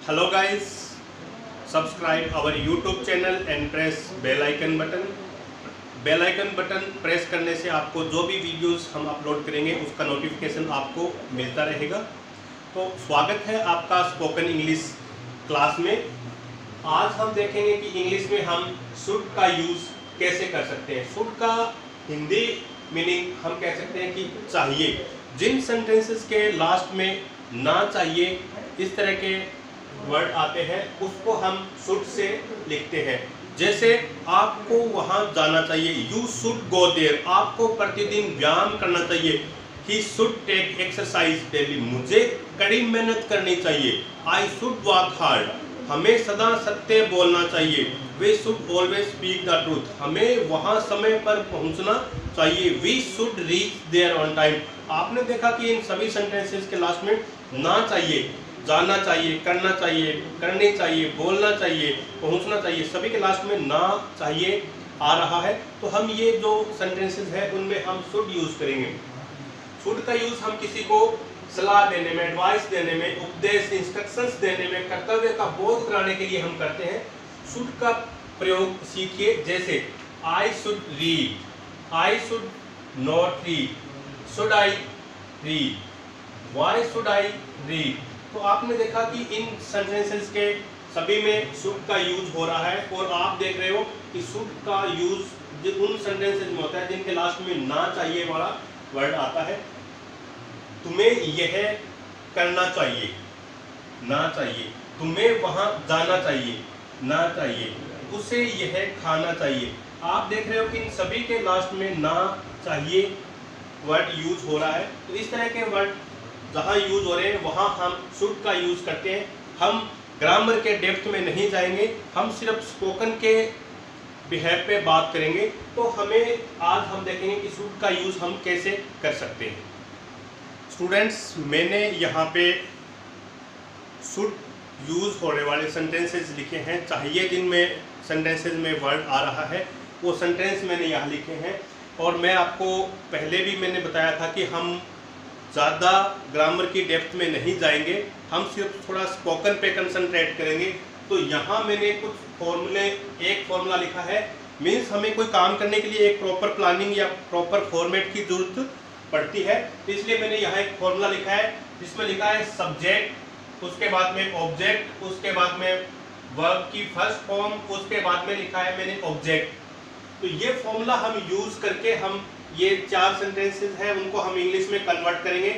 Hello guys, subscribe our YouTube channel and press bell icon button. Bell icon button press करने से आपको जो भी वीडियोस हम अपलोड करेंगे उसका नोटिफिकेशन आपको मिलता रहेगा। तो स्वागत है आपका स्पोकन इंग्लिश क्लास में। आज हम देखेंगे कि इंग्लिश में हम शुड का यूज़ कैसे कर सकते हैं। शुड का हिंदी मीनिंग हम कह सकते हैं कि चाहिए। जिन सेंटेंसेस के लास्ट में ना चाहिए इस तरह के वर्ड आते हैं उसको हम शुड से लिखते हैं। जैसे आपको वहां जाना चाहिए, यू शुड गो देयर, आपको प्रतिदिन व्यायाम करना चाहिए। He should take exercise daily, मुझे कड़ी मेहनत करनी चाहिए। आई शुड वर्क हार्ड, हमें सदा सत्य बोलना चाहिए। We should always speak the truth, हमें वहां समय पर पहुंचना चाहिए। We should reach there on time. आपने देखा कि इन सभी सेंटेंसेस के लास्ट में ना चाहिए, जाना चाहिए, करना चाहिए, करनी चाहिए, बोलना चाहिए, पहुंचना चाहिए, सभी के लास्ट में ना चाहिए आ रहा है। तो हम ये जो सेंटेंसेस है उनमें हम शुड यूज करेंगे। शुड का यूज हम किसी को सलाह देने में, एडवाइस देने में, उपदेश, इंस्ट्रक्शंस देने में, कर्तव्य का बोध कराने के लिए हम करते हैं। शुड का प्रयोग सीखिए। जैसे I should read, I should not read, should I read, why should I read. तो आपने देखा कि इन सेंटेंसेस के सभी में शुड का यूज हो रहा है और आप देख रहे हो कि शुड का यूज उन सेंटेंसेस में होता है जिनके लास्ट में ना चाहिए वाला वर्ड आता है। तुम्हें यह करना चाहिए, ना चाहिए। तुम्हें वहां जाना चाहिए, ना चाहिए। उसे यह खाना चाहिए। आप देख रहे हो कि इन सभी के लास्ट में ना चाहिए वर्ड यूज हो रहा है। तो इस तरह के वर्ड जहाँ यूज हो रहे हैं वहाँ हम शुड का यूज करते हैं। हम ग्रामर के डेप्थ में नहीं जाएंगे, हम सिर्फ स्पोकन के बिहेव पे बात करेंगे। तो आज हम देखेंगे कि शुड का यूज हम कैसे कर सकते हैं। स्टूडेंट्स, मैंने यहाँ पे शुड यूज होने वाले सेंटेंसेस लिखे हैं। चाहिए जिनमें सेंटेंसेस में वर्ड आ रहा है वो सेंटेंस मैंने यहाँ लिखे हैं। और मैं आपको पहले भी मैंने बताया था कि हम ज़्यादा ग्रामर की डेप्थ में नहीं जाएंगे, हम सिर्फ थोड़ा स्पोकन पे कंसंट्रेट करेंगे। तो यहाँ मैंने कुछ फॉर्मूले, एक फॉर्मूला लिखा है। मीन्स हमें कोई काम करने के लिए एक प्रॉपर प्लानिंग या प्रॉपर फॉर्मेट की जरूरत पड़ती है। इसलिए मैंने यहाँ एक फॉर्मूला लिखा है जिसमें लिखा है सब्जेक्ट, उसके बाद में ऑब्जेक्ट, उसके बाद में वर्ब की फर्स्ट फॉर्म, उसके बाद में लिखा है मैंने ऑब्जेक्ट। तो ये फॉर्मूला हम यूज़ करके हम ये 4 सेंटेंसेस हैं उनको हम इंग्लिश में कन्वर्ट करेंगे।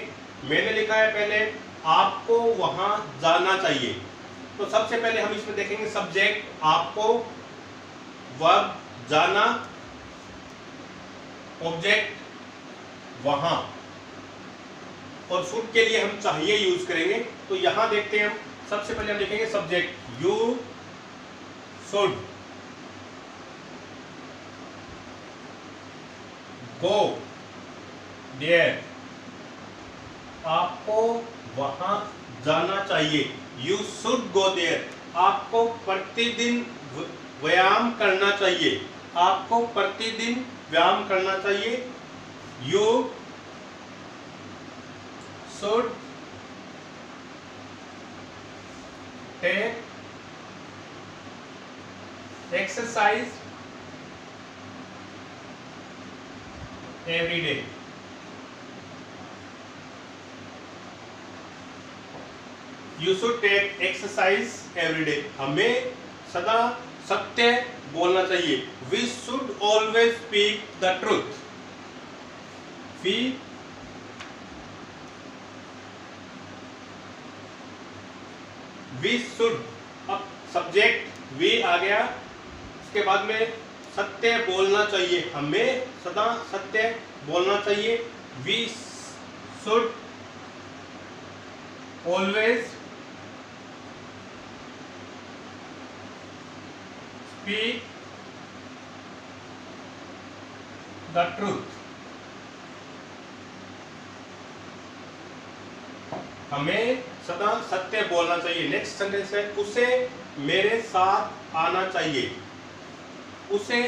मैंने लिखा है पहले आपको वहां जाना चाहिए। तो सबसे पहले हम इसमें देखेंगे सब्जेक्ट आपको, वर्ब जाना, ऑब्जेक्ट वहां, और शुड के लिए हम चाहिए यूज करेंगे। तो यहां देखते हैं हम सबसे पहले हम लिखेंगे subject you should go there, आपको वहां जाना चाहिए। यू शुड गो देयर, आपको प्रतिदिन व्यायाम करना चाहिए, आपको प्रतिदिन व्यायाम करना चाहिए। You should take exercise every day. You should take exercise every day, हमें सदा सत्य बोलना चाहिए। We should always speak the truth, we should, अब सब्जेक्ट वी आ गया, उसके बाद में सत्य बोलना चाहिए, हमें सदा सत्य बोलना चाहिए। We should always speak the truth, हमें सदा सत्य बोलना चाहिए। नेक्स्ट सेंटेंस है उसे मेरे साथ आना चाहिए, उसे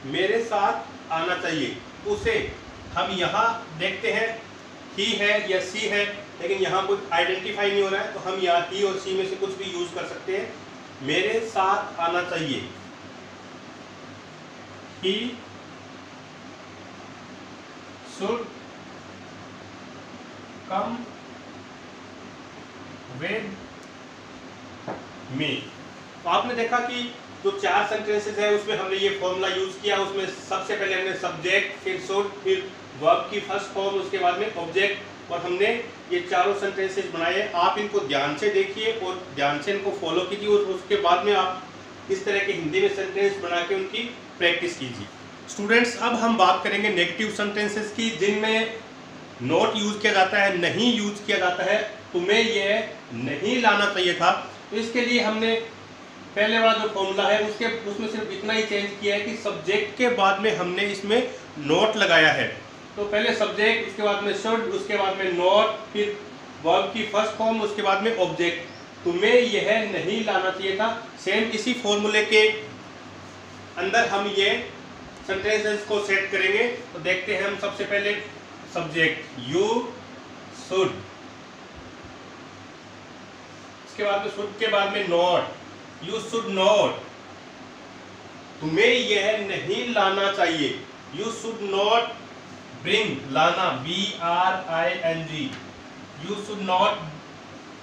मेरे साथ आना चाहिए। उसे हम यहाँ देखते हैं ही है या सी है, लेकिन यहाँ कुछ आइडेंटिफाई नहीं हो रहा है, तो हम यहाँ ही और सी में से कुछ भी यूज कर सकते हैं। मेरे साथ आना चाहिए, he should come with me. तो आपने देखा कि जो 4 सेंटेंसेस है उसमें हमने ये फॉर्मूला यूज किया। उसमें सबसे पहले हमने सब्जेक्ट, फिर शुड, फिर वर्ब की फर्स्ट फॉर्म, उसके बाद में ऑब्जेक्ट, और हमने ये चारों सेंटेंसेस बनाए। आप इनको ध्यान से देखिए और ध्यान से इनको फॉलो कीजिए, और उसके बाद में आप इस तरह के हिंदी में सेंटेंस बना के उनकी प्रैक्टिस कीजिए। स्टूडेंट्स, अब हम बात करेंगे नेगेटिव सेंटेंसेस की, जिनमें नॉट यूज किया जाता है, नहीं यूज किया जाता है, तुम्हें यह नहीं लाना चाहिए था। तो इसके लिए हमने पहले वाला जो फॉर्मूला है उसमें सिर्फ इतना ही चेंज किया है कि सब्जेक्ट के बाद में हमने इसमें नॉट लगाया है। तो पहले सब्जेक्ट, उसके बाद में शुड, उसके बाद में नॉट, फिर वर्ब की फर्स्ट फॉर्म, उसके बाद में ऑब्जेक्ट। तुम्हें यह नहीं लाना चाहिए था। सेम इसी फॉर्मूले के अंदर हम ये सेंटेंसेस को सेट करेंगे। तो देखते हैं हम सबसे पहले सब्जेक्ट, यू शुड, उसके बाद में शुड के बाद में नॉट, यू शुड नॉट, तुम्हें यह नहीं लाना चाहिए, यू शुड नॉट ब्रिंग, लाना BRING, you should not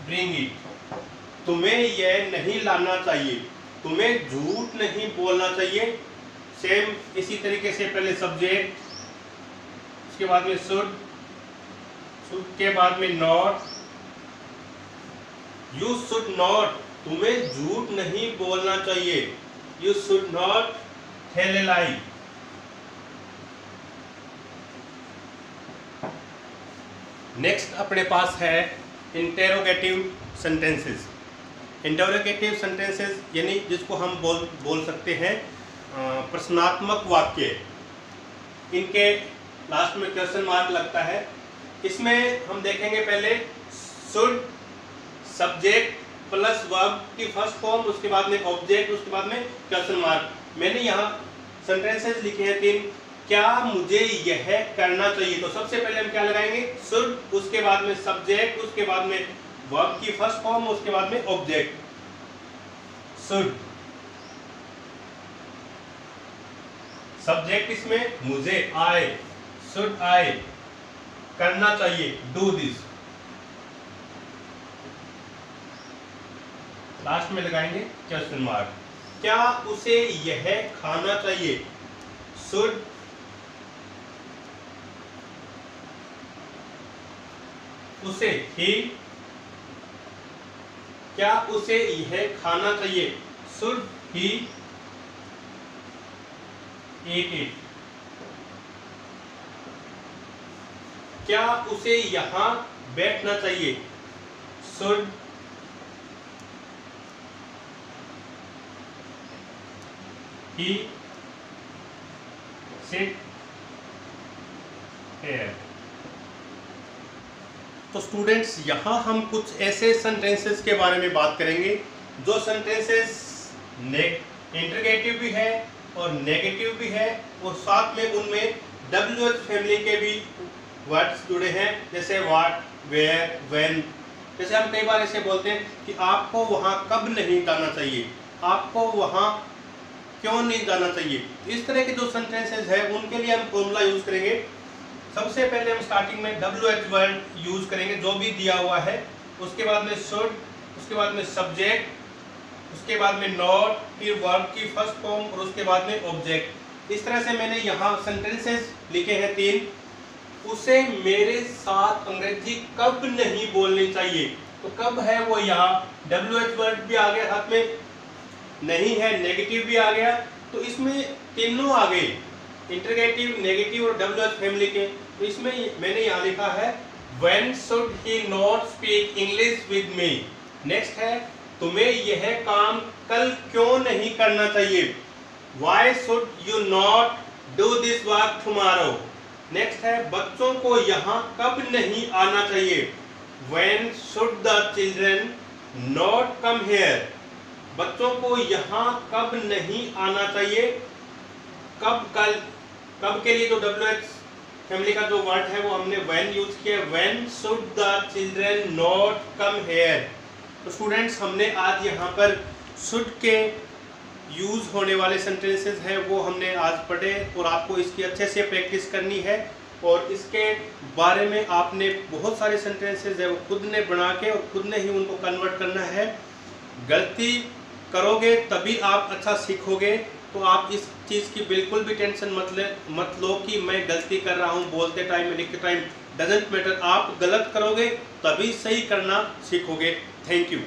bring it, तुम्हें यह नहीं लाना चाहिए, तुम्हें झूठ नहीं बोलना चाहिए। सेम इसी तरीके से पहले सब्जेक्ट, उसके बाद में शुड, शुड के बाद में नॉट, यू शुड नॉट, तुम्हें झूठ नहीं बोलना चाहिए, you should not tell a lie. Next अपने पास है इंटेरोगेटिव सेंटेंसेस। इंटेरोगेटिव सेंटेंसेस यानी जिसको हम बोल सकते हैं प्रश्नात्मक वाक्य। इनके लास्ट में क्वेश्चन मार्क लगता है। इसमें हम देखेंगे पहले शुड, सब्जेक्ट प्लस वर्ब की फर्स्ट फॉर्म, उसके बाद में ऑब्जेक्ट, उसके बाद में क्वेश्चन मार्क। मैंने यहाँ सेंटेंसेस लिखे हैं 3। क्या मुझे यह करना चाहिए? तो सबसे पहले हम क्या लगाएंगे? शुड, उसके बाद में सब्जेक्ट, उसके बाद में वर्ब की फर्स्ट फॉर्म, उसके बाद में ऑब्जेक्ट। शुड, सब्जेक्ट इसमें मुझे, आई, शुड आई, करना चाहिए, डू दिस। लास्ट में लगाएंगे क्वेश्चन मार्क। क्या उसे यह खाना चाहिए? शुड, उसे, ही, क्या उसे यह खाना चाहिए? Should he eat it. क्या उसे यहां बैठना चाहिए? Should he sit here. तो स्टूडेंट्स, यहां हम कुछ ऐसे सेंटेंसेस के बारे में बात करेंगे जो सेंटेंसेस इंटरगेटिव भी है और नेगेटिव भी है, और साथ में उनमें WH फैमिली के भी वर्ड्स जुड़े हैं, जैसे व्हाट, वेयर, व्हेन। जैसे हम कई बार ऐसे बोलते हैं कि आपको वहां कब नहीं जाना चाहिए, आपको वहां क्यों नहीं जाना चाहिए। इस तरह के जो सेंटेंसेस है उनके लिए हम फॉर्मूला यूज करेंगे। सबसे पहले हम स्टार्टिंग में WH वर्ड यूज करेंगे जो भी दिया हुआ है, उसके बाद में शुड, उसके बाद में सब्जेक्ट, उसके बाद में नॉट, फिर वर्ब की फर्स्ट फॉर्म और उसके बाद में ऑब्जेक्ट। इस तरह से मैंने यहाँ सेंटेंसेस लिखे हैं 3। उसे मेरे साथ अंग्रेजी कब नहीं बोलनी चाहिए? तो कब है वो यहाँ WH वर्ड भी आ गया, साथ में नहीं है, नेगेटिव भी आ गया, तो इसमें तीनों आ गए, इंटरगेटिव, नेगेटिव और WH फैमिली के। तो इसमें मैंने यहाँ लिखा है When should he not speak English with me? Next है तुम्हें यह काम कल क्यों नहीं करना चाहिए? Why should you not do this work tomorrow? Next है बच्चों को यहाँ कब नहीं आना चाहिए? When should the children not come here? बच्चों को यहाँ कब नहीं आना चाहिए? कब, कल, कब के लिए तो WH फैमिली का जो वर्ड है वो हमने व्हेन यूज किया। When should the children not come here. तो स्टूडेंट्स हमने आज यहाँ पर शुड के यूज होने वाले सेंटेंसेस हैं वो हमने आज पढ़े और आपको इसकी अच्छे से प्रैक्टिस करनी है और इसके बारे में आपने बहुत सारे सेंटेंसेस है वो खुद ने बना के और खुद ने ही उनको कन्वर्ट करना है। गलती करोगे तभी आप अच्छा सीखोगे। तो आप इस चीज़ की बिल्कुल भी टेंशन मत लो कि मैं गलती कर रहा हूँ, बोलते टाइम में लिखते टाइम, डजेंट मैटर। आप गलत करोगे तभी सही करना सीखोगे। Thank you.